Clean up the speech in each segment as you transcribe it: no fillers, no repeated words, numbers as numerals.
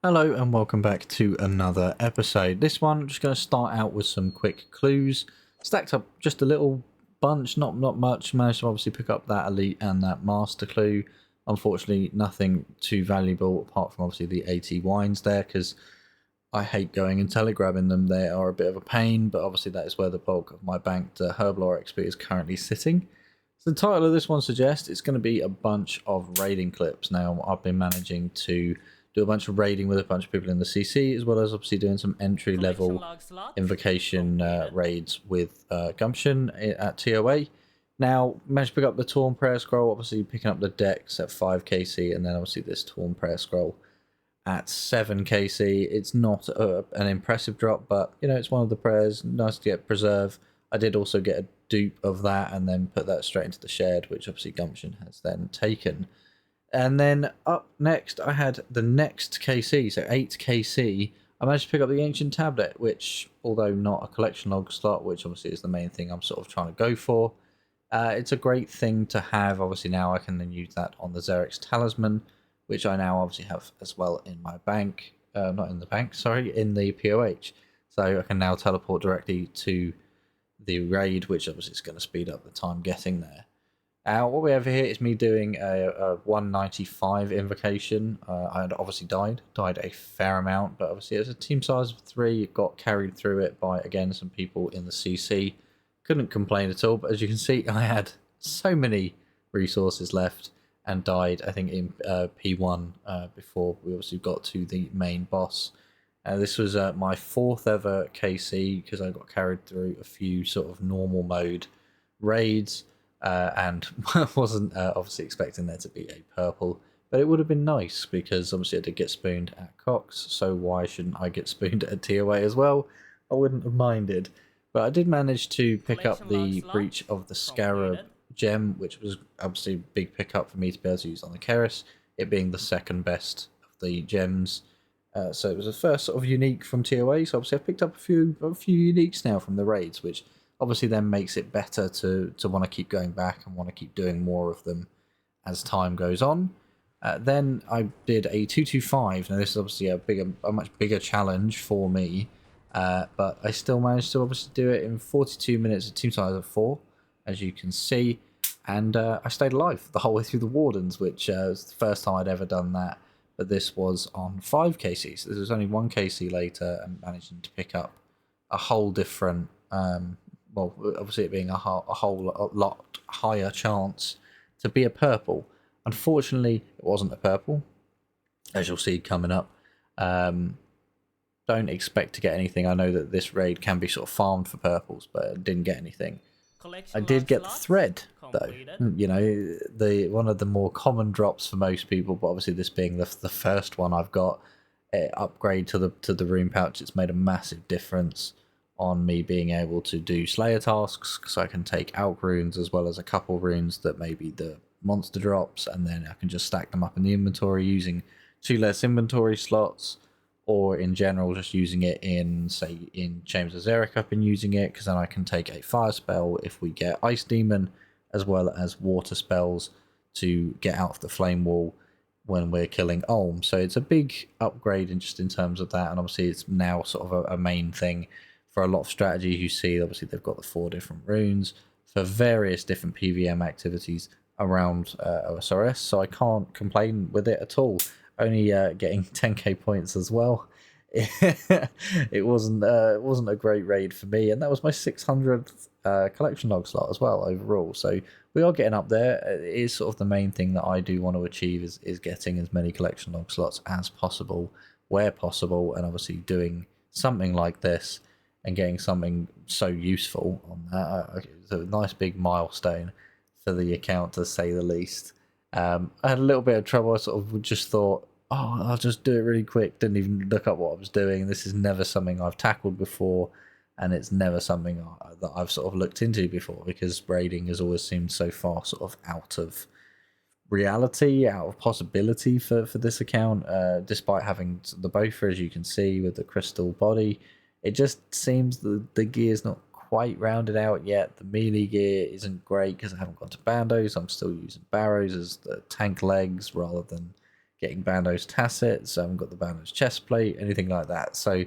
Hello and welcome back to another episode. This one, I'm just going to start out with some quick clues. Stacked up just a little bunch, not much. Managed to obviously pick up that elite and that master clue. Unfortunately, nothing too valuable apart from obviously the 80 wines there, because I hate going and telegrabbing them. They are a bit of a pain, but obviously that is where the bulk of my banked Herblore XP is currently sitting. So the title of this one suggests it's going to be a bunch of raiding clips. Now, I've been managing to do a bunch of raiding with a bunch of people in the CC, as well as obviously doing some entry Collection level log slot invocation completed. raids with Gumption at TOA. Now, managed to pick up the Torn Prayer Scroll, obviously picking up the decks at 5 KC, and then obviously this Torn Prayer Scroll at 7 KC. It's not an impressive drop, but you know, it's one of the prayers. Nice to get preserve. I did also get a dupe of that and then put that straight into the shared, which obviously Gumption has then taken. And then up next, I had the next KC, so 8 KC. I managed to pick up the Ancient Tablet, which, although not a collection log slot, which obviously is the main thing I'm sort of trying to go for, it's a great thing to have. Obviously, now I can then use that on the Xeric's Talisman, which I now obviously have as well in my bank. Not in the bank, sorry, in the POH. So I can now teleport directly to the raid, which obviously is going to speed up the time getting there. What we have here is me doing a 195 invocation. I had obviously died a fair amount, but obviously it's a team size of 3. Got carried through it by, again, some people in the CC. Couldn't complain at all, but as you can see, I had so many resources left and died, I think, in P1 before we obviously got to the main boss. This was my 4th ever KC because I got carried through a few sort of normal mode raids and wasn't obviously expecting there to be a purple, but it would have been nice because obviously I did get spooned at Cox, so why shouldn't I get spooned at TOA as well? I wouldn't have minded. But I did manage to pick up Collection log the slot Breach of the Scarab completed. gem, which was obviously a big pickup for me to be able to use on the Keris, it being the second best of the gems. So it was the first sort of unique from TOA. So obviously I've picked up a few uniques now from the raids, which obviously then makes it better to want to keep going back and want to keep doing more of them as time goes on. Then I did a 225. Now this is obviously a much bigger challenge for me, but I still managed to obviously do it in 42 minutes at team size of 4, as you can see, and I stayed alive the whole way through the Wardens, which was the first time I'd ever done that. But this was on 5 KCs. This was only 1 KC later, and managing to pick up a whole different well, obviously it being a whole lot higher chance to be a purple. Unfortunately, it wasn't a purple, as you'll see coming up. Um, don't expect to get anything. I know that this raid can be sort of farmed for purples, but I didn't get anything. I Collection did log get the slots thread though. completed. You know, the one of the more common drops for most people, but obviously this being the first one I've got, upgrade to the rune pouch. It's made a massive difference on me being able to do Slayer tasks, because I can take Alk runes as well as a couple runes that maybe the monster drops, and then I can just stack them up in the inventory using 2 less inventory slots, or in general just using it in, say, in Chambers of Xeric. I've been using it because then I can take a fire spell if we get Ice Demon, as well as water spells to get out of the flame wall when we're killing Ulm. So it's a big upgrade in just in terms of that, and obviously it's now sort of a main thing for a lot of strategies. You see, obviously they've got the 4 different runes for various different PVM activities around OSRS, so I can't complain with it at all. Only getting 10k points as well. It wasn't a great raid for me, and that was my 600th collection log slot as well overall. So we are getting up there. It is sort of the main thing that I do want to achieve is getting as many collection log slots as possible, where possible, and obviously doing something like this and getting something so useful on that. It's a nice big milestone for the account, to say the least. I had a little bit of trouble. I sort of just thought, oh, I'll just do it really quick. Didn't even look up what I was doing. This is never something I've tackled before, and it's never something that I've sort of looked into before, because raiding has always seemed so far sort of out of reality, out of possibility for this account. Despite having the Boffer, as you can see, with the crystal body, it just seems the gear's not quite rounded out yet. The melee gear isn't great because I haven't gone to bandos. I'm still using barrows as the tank legs rather than getting Bando's tassets, I haven't got the Bando's chest plate, anything like that. So,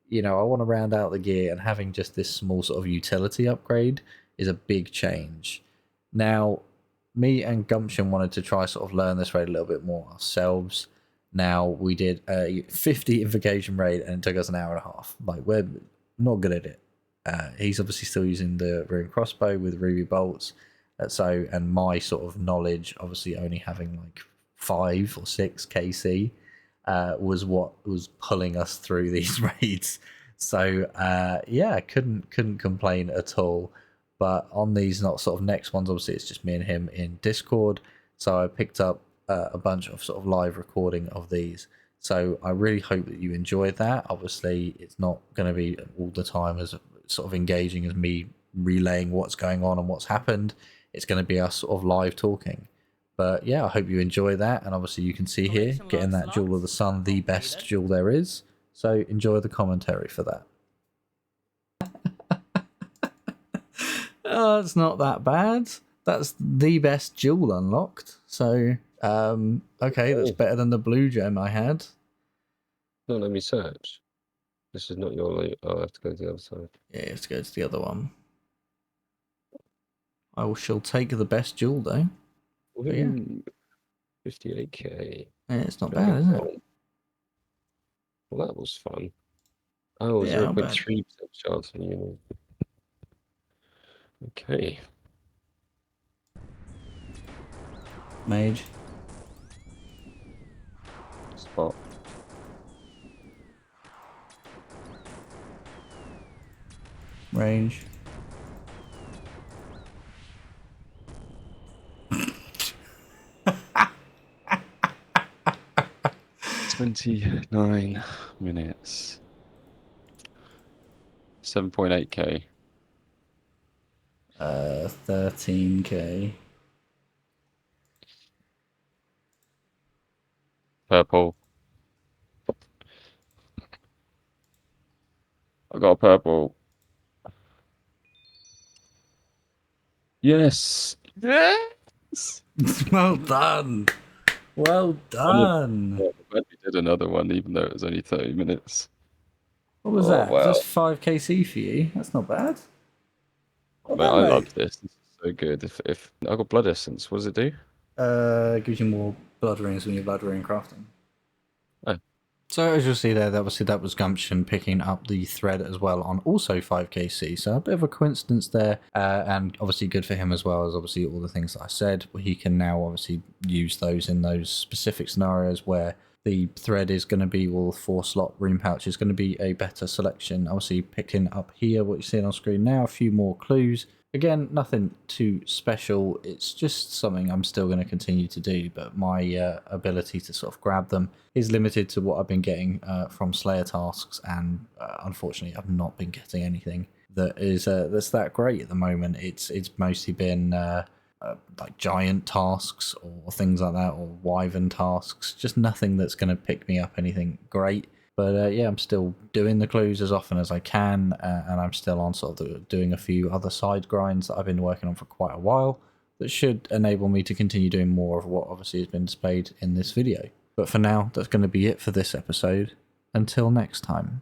you know, I want to round out the gear, and having just this small sort of utility upgrade is a big change. Now, me and Gumption wanted to try sort of learn this raid a little bit more ourselves. Now, we did a 50 invocation raid, and it took us an hour and a half. Like, we're not good at it. He's obviously still using the rune crossbow with ruby bolts. And my sort of knowledge, obviously only having like 5 or 6 KC, was what was pulling us through these raids. So yeah, couldn't complain at all. But on these not sort of next ones, obviously it's just me and him in Discord. So I picked up a bunch of sort of live recording of these. So I really hope that you enjoyed that. Obviously, it's not going to be all the time as sort of engaging as me relaying what's going on and what's happened. It's going to be us sort of live talking. But yeah, I hope you enjoy that. And obviously you can see here, getting that Jewel of the Sun, the best jewel there is. So enjoy the commentary for that. Oh, it's not that bad. That's the best jewel unlocked. So, okay, that's better than the blue gem I had. No, let me search. This is not your loot. Oh, I have to go to the other side. Yeah, you have to go to the other one. I shall take the best jewel though. But yeah. 58k. Yeah, it's not bad, is it? Well, that was fun. Oh, yeah, 0.3% chance of you. Okay. Mage. Spot. Range. $29 minutes. 7.8k. 13k. Purple. I got a purple. Yes. Yes. Well done. Well done. I'm glad we did another one, even though it was only 30 minutes. What was that? Wow. Just 5kc for you? That's not bad. Well I love this. This is so good. If I got blood essence, what does it do? Gives you more blood rings when you're blood ring crafting. Oh. So as you'll see there, obviously that was Gumption picking up the thread as well on also 5kc. So a bit of a coincidence there, and obviously good for him as well, as obviously all the things that I said. He can now obviously use those in those specific scenarios where the thread is going to be, well, 4-slot rune pouch is going to be a better selection. Obviously picking up here what you're seeing on screen now, a few more clues. Again, nothing too special. It's just something I'm still going to continue to do, but my ability to sort of grab them is limited to what I've been getting from Slayer tasks, and unfortunately, I've not been getting anything that is that's that great at the moment. It's mostly been like giant tasks or things like that, or wyvern tasks. Just nothing that's going to pick me up anything great. But yeah, I'm still doing the clues as often as I can, and I'm still on sort of doing a few other side grinds that I've been working on for quite a while that should enable me to continue doing more of what obviously has been displayed in this video. But for now, that's going to be it for this episode. Until next time.